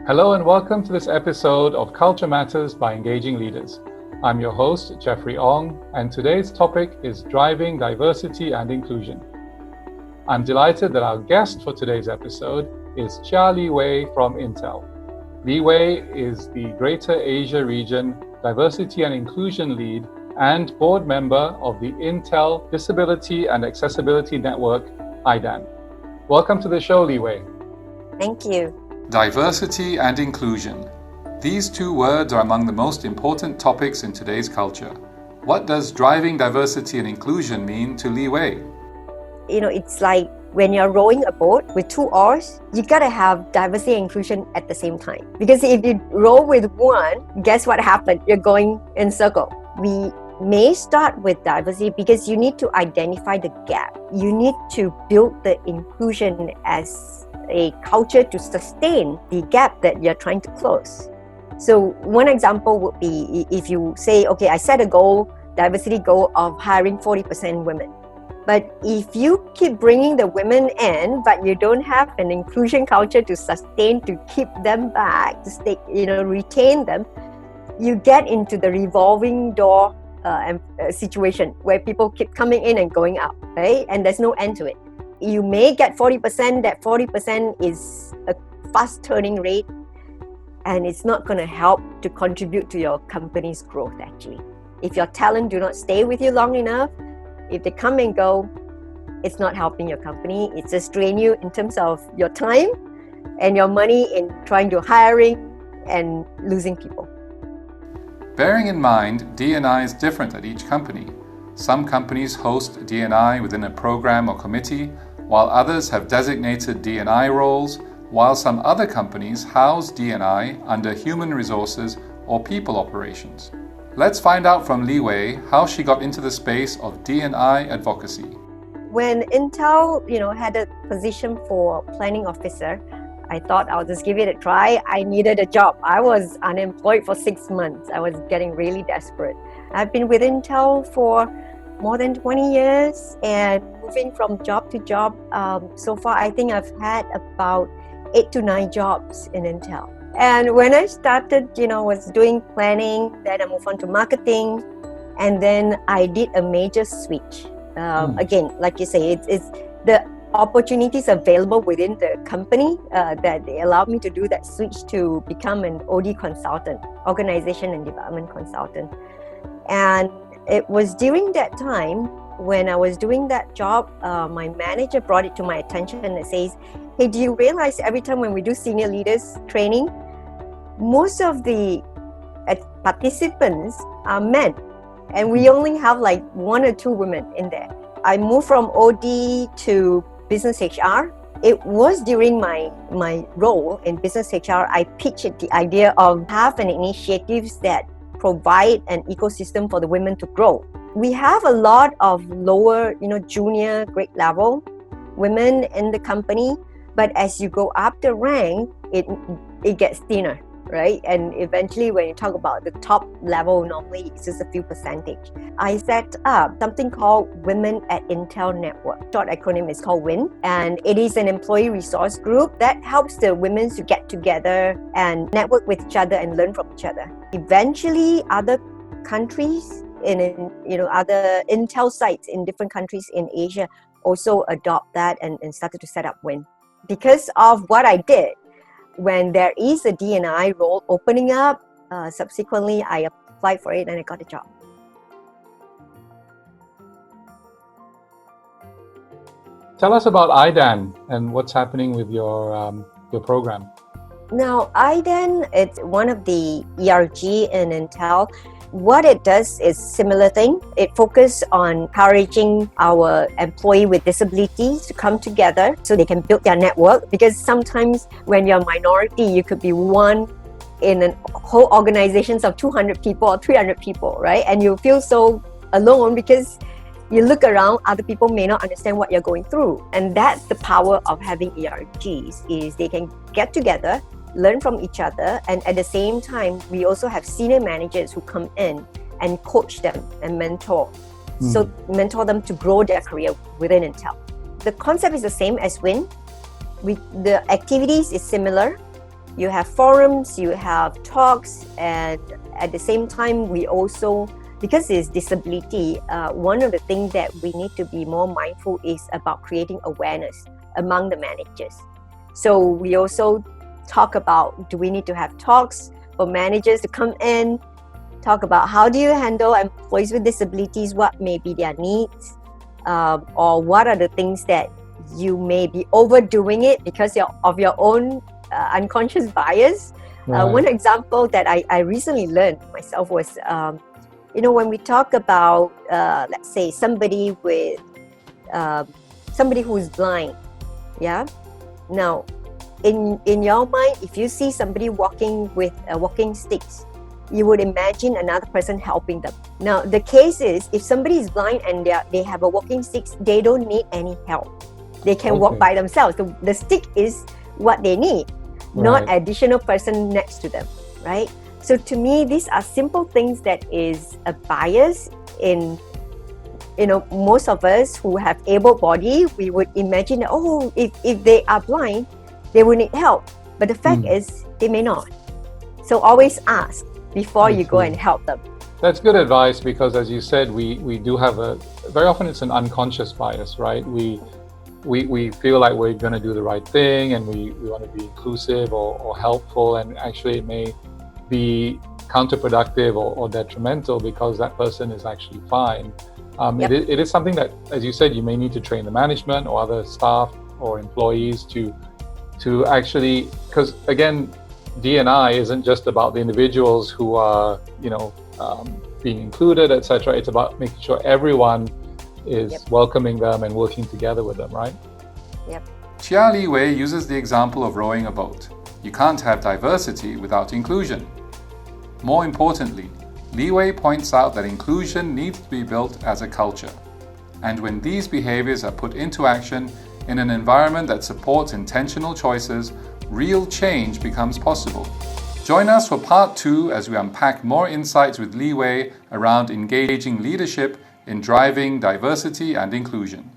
Hello and welcome to this episode of Culture Matters by Engaging Leaders. I'm your host, Jeffrey Ong, and today's topic is driving diversity and inclusion. I'm delighted that our guest for today's episode is Chia Li Wei from Intel. Li Wei is the Greater Asia Region Diversity and Inclusion Lead and board member of the Intel Disability and Accessibility Network, IDAN. Welcome to the show, Li Wei. Thank you. Diversity and inclusion. These two words are among the most important topics in today's culture. What does driving diversity and inclusion mean to Li Wei? It's like when you're rowing a boat with two oars, you gotta have diversity and inclusion at the same time. Because if you row with one, guess what happened? You're going in circle. We may start with diversity because you need to identify the gap. You need to build the inclusion as a culture to sustain the gap that you're trying to close. So one example would be if you say, okay, I set a goal, diversity goal of hiring 40% women. But if you keep bringing the women in, but you don't have an inclusion culture to sustain, to keep them back, to stay, retain them, you get into the revolving door situation where people keep coming in and going out, right? And there's no end to it. You may get 40%, that 40% is a fast turning rate, and it's not going to help to contribute to your company's growth actually. If your talent do not stay with you long enough, if they come and go, it's not helping your company. It's just drain you in terms of your time and your money in trying to hiring and losing people. Bearing in mind, D&I is different at each company. Some companies host D&I within a program or committee, while others have designated D&I roles, while some other companies house D&I under human resources or people operations. Let's find out from Li Wei how she got into the space of D&I advocacy. When Intel, had a position for planning officer, I thought I'll just give it a try. I needed a job. I was unemployed for 6 months. I was getting really desperate. I've been with Intel for more than 20 years and moving from job to job. So far, I think I've had about 8 to 9 jobs in Intel. And when I started, was doing planning, then I moved on to marketing, and then I did a major switch. Again, like you say, it's the opportunities available within the company that they allowed me to do that switch to become an OD consultant, organization and development consultant. And it was during that time when I was doing that job, my manager brought it to my attention and says, hey, do you realize every time when we do senior leaders training, most of the participants are men, and we only have like 1 or 2 women in there. I moved from OD to business HR. It was during my role in business HR, I pitched the idea of having initiatives that provide an ecosystem for the women to grow. We have a lot of lower, junior grade level women in the company, but as you go up the rank, it gets thinner, right? And eventually when you talk about the top level, normally it's just a few percentage. I set up something called Women at Intel Network. Short acronym is called WIN, and it is an employee resource group that helps the women to get together and network with each other and learn from each other. Eventually, other countries in other Intel sites in different countries in Asia also adopt that and started to set up WIN. Because of what I did, when there is a D&I role opening up, subsequently I applied for it and I got a job. Tell us about IDAN and what's happening with your program. Now, IDAN, it's one of the ERG in Intel. What it does is similar thing. It focuses on encouraging our employee with disabilities to come together so they can build their network, because sometimes when you're a minority, you could be one in a whole organizations of 200 people or 300 people, right? And you feel so alone because you look around, other people may not understand what you're going through. And that's the power of having ERGs, is they can get together, learn from each other, and at the same time, we also have senior managers who come in and coach them and mentor. So mentor them to grow their career within Intel. The concept is the same as WIN. The activities is similar. You have forums, you have talks, and at the same time, we also, because it's disability, one of the things that we need to be more mindful is about creating awareness among the managers. So we also talk about, do we need to have talks for managers to come in, talk about how do you handle employees with disabilities, what may be their needs, or what are the things that you may be overdoing it because of your own unconscious bias. Right. One example that I recently learned myself was, when we talk about, let's say, somebody who's blind, yeah? Now, in your mind, if you see somebody walking with walking sticks, you would imagine another person helping them. Now, the case is, if somebody is blind and they have a walking stick, they don't need any help. They can walk by themselves. The stick is what they need, not additional person next to them, right? So to me, these are simple things that is a bias in, most of us who have able body, we would imagine that, if they are blind, they will need help. But the fact is, they may not. So always ask before you go and help them. That's good advice, because as you said, we do have very often it's an unconscious bias, right? We feel like we're going to do the right thing and we want to be inclusive or helpful, and actually it may be counterproductive or detrimental because that person is actually fine. It is something that, as you said, you may need to train the management or other staff or employees to actually, because again, D&I isn't just about the individuals who are, being included, etc. It's about making sure everyone is welcoming them and working together with them, right? Yep. Chia Li Wei uses the example of rowing a boat. You can't have diversity without inclusion. More importantly, Li Wei points out that inclusion needs to be built as a culture. And when these behaviors are put into action in an environment that supports intentional choices, real change becomes possible. Join us for part 2 as we unpack more insights with Li Wei around engaging leadership in driving diversity and inclusion.